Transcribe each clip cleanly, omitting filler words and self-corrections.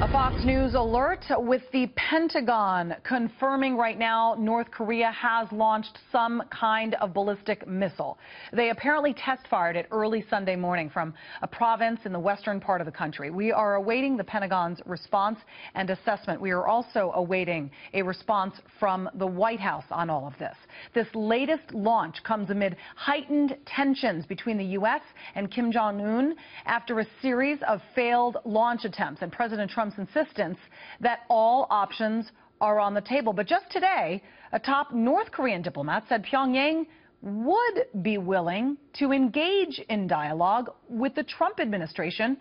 A Fox News alert with the Pentagon confirming right now North Korea has launched some kind of ballistic missile. They apparently test-fired it early Sunday morning from a province in the western part of the country. We are awaiting the Pentagon's response and assessment. We are also awaiting a response from the White House on all of this. This latest launch comes amid heightened tensions between the U.S. and Kim Jong-un after a series of failed launch attempts and President Trump's insistence that all options are on the table. But just today, a top North Korean diplomat said Pyongyang would be willing to engage in dialogue with the Trump administration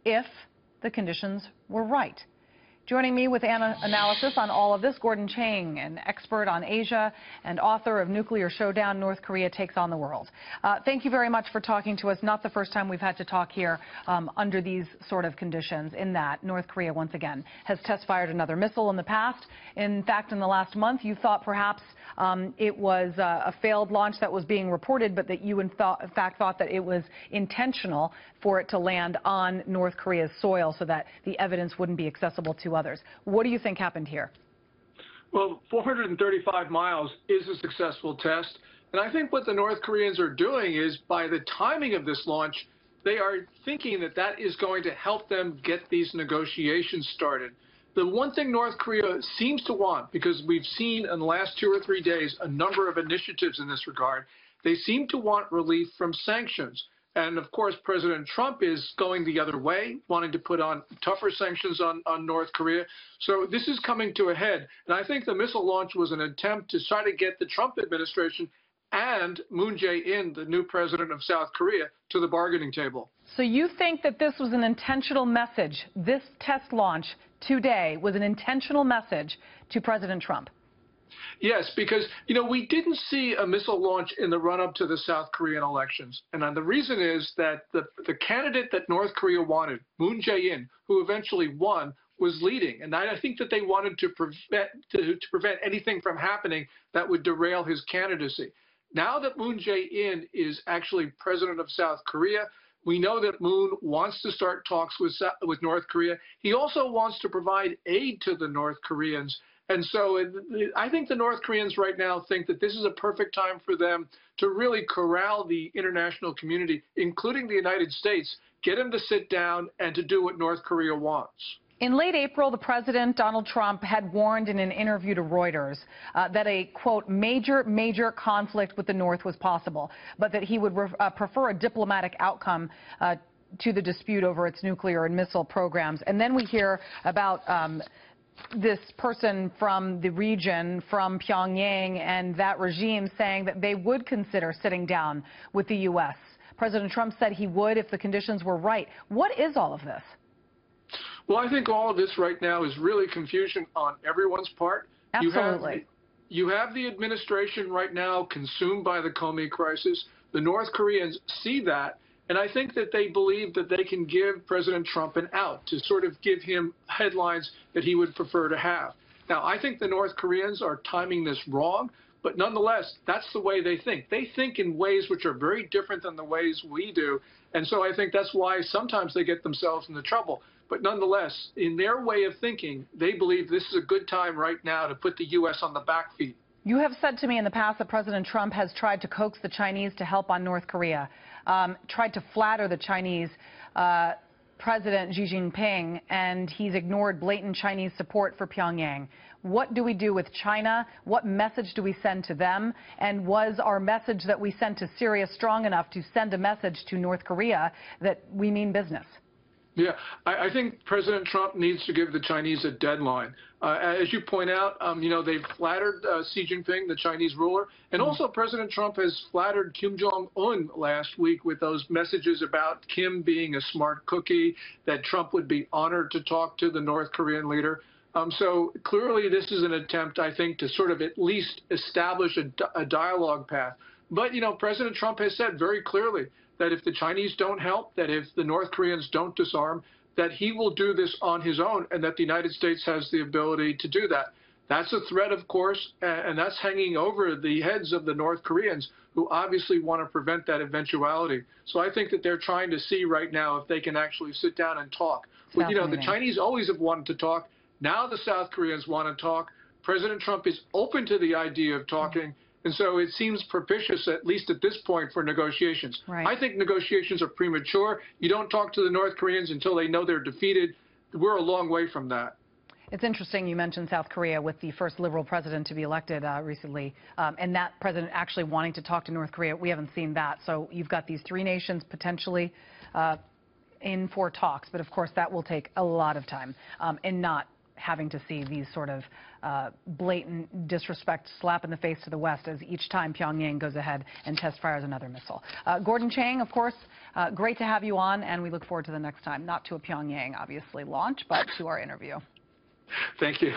if the conditions were right. Joining me with analysis on all of this, Gordon Chang, an expert on Asia and author of Nuclear Showdown, North Korea Takes on the World. Thank you very much for talking to us. Not the first time we've had to talk here under these sort of conditions, in that North Korea, once again, has test-fired another missile in the past. In fact, in the last month, you thought perhaps it was a failed launch that was being reported, but that you, in fact, thought that it was intentional for it to land on North Korea's soil so that the evidence wouldn't be accessible to others. What do you think happened here? Well, 435 miles is a successful test. And I think what the North Koreans are doing is, by the timing of this launch, they are thinking that that is going to help them get these negotiations started. The one thing North Korea seems to want, because we've seen in the last 2 or 3 days a number of initiatives in this regard, they seem to want relief from sanctions. And, of course, President Trump is going the other way, wanting to put on tougher sanctions on North Korea. So this is coming to a head. And I think the missile launch was an attempt to try to get the Trump administration and Moon Jae-in, the new president of South Korea, to the bargaining table. So you think that this was an intentional message? This test launch today was an intentional message to President Trump? Yes, because, we didn't see a missile launch in the run-up to the South Korean elections. And the reason is that the candidate that North Korea wanted, Moon Jae-in, who eventually won, was leading. And I think that they wanted to prevent anything from happening that would derail his candidacy. Now that Moon Jae-in is actually president of South Korea, we know that Moon wants to start talks with North Korea. He also wants to provide aid to the North Koreans. And so I think the North Koreans right now think that this is a perfect time for them to really corral the international community, including the United States, get them to sit down and to do what North Korea wants. In late April, the president, Donald Trump, had warned in an interview to Reuters that a, quote, major conflict with the North was possible, but that he would prefer a diplomatic outcome to the dispute over its nuclear and missile programs. And then we hear about this person from the region, from Pyongyang and that regime, saying that they would consider sitting down with the U.S. President Trump said he would if the conditions were right. What is all of this? Well, I think all of this right now is really confusion on everyone's part. Absolutely. You have the administration right now consumed by the Comey crisis. The North Koreans see that. And I think that they believe that they can give President Trump an out, to sort of give him headlines that he would prefer to have. Now, I think the North Koreans are timing this wrong, but nonetheless, that's the way they think. They think in ways which are very different than the ways we do. And so I think that's why sometimes they get themselves into trouble. But nonetheless, in their way of thinking, they believe this is a good time right now to put the U.S. on the back feet. You have said to me in the past that President Trump has tried to coax the Chinese to help on North Korea, tried to flatter the Chinese President Xi Jinping, and he's ignored blatant Chinese support for Pyongyang. What do we do with China? What message do we send to them? And was our message that we sent to Syria strong enough to send a message to North Korea that we mean business? Yeah, I think President Trump needs to give the Chinese a deadline. As you point out, they've flattered Xi Jinping, the Chinese ruler, and also President Trump has flattered Kim Jong-un last week with those messages about Kim being a smart cookie, that Trump would be honored to talk to the North Korean leader. So clearly this is an attempt, I think, to sort of at least establish a dialogue path. But, President Trump has said very clearly that if the Chinese don't help, that if the North Koreans don't disarm, that he will do this on his own and that the United States has the ability to do that. That's a threat, of course, and that's hanging over the heads of the North Koreans, who obviously want to prevent that eventuality. So I think that they're trying to see right now if they can actually sit down and talk. But, the Chinese always have wanted to talk. Now the South Koreans want to talk. President Trump is open to the idea of talking. And so it seems propitious, at least at this point, for negotiations. Right. I think negotiations are premature. You don't talk to the North Koreans until they know they're defeated. We're a long way from that. It's interesting you mentioned South Korea with the first liberal president to be elected recently, and that president actually wanting to talk to North Korea. We haven't seen that. So you've got these three nations potentially in for talks, but of course that will take a lot of time, and not having to see these sort of blatant disrespect slap in the face to the West as each time Pyongyang goes ahead and test fires another missile. Gordon Chang, of course, great to have you on, and we look forward to the next time. Not to a Pyongyang, obviously, launch, but to our interview. Thank you.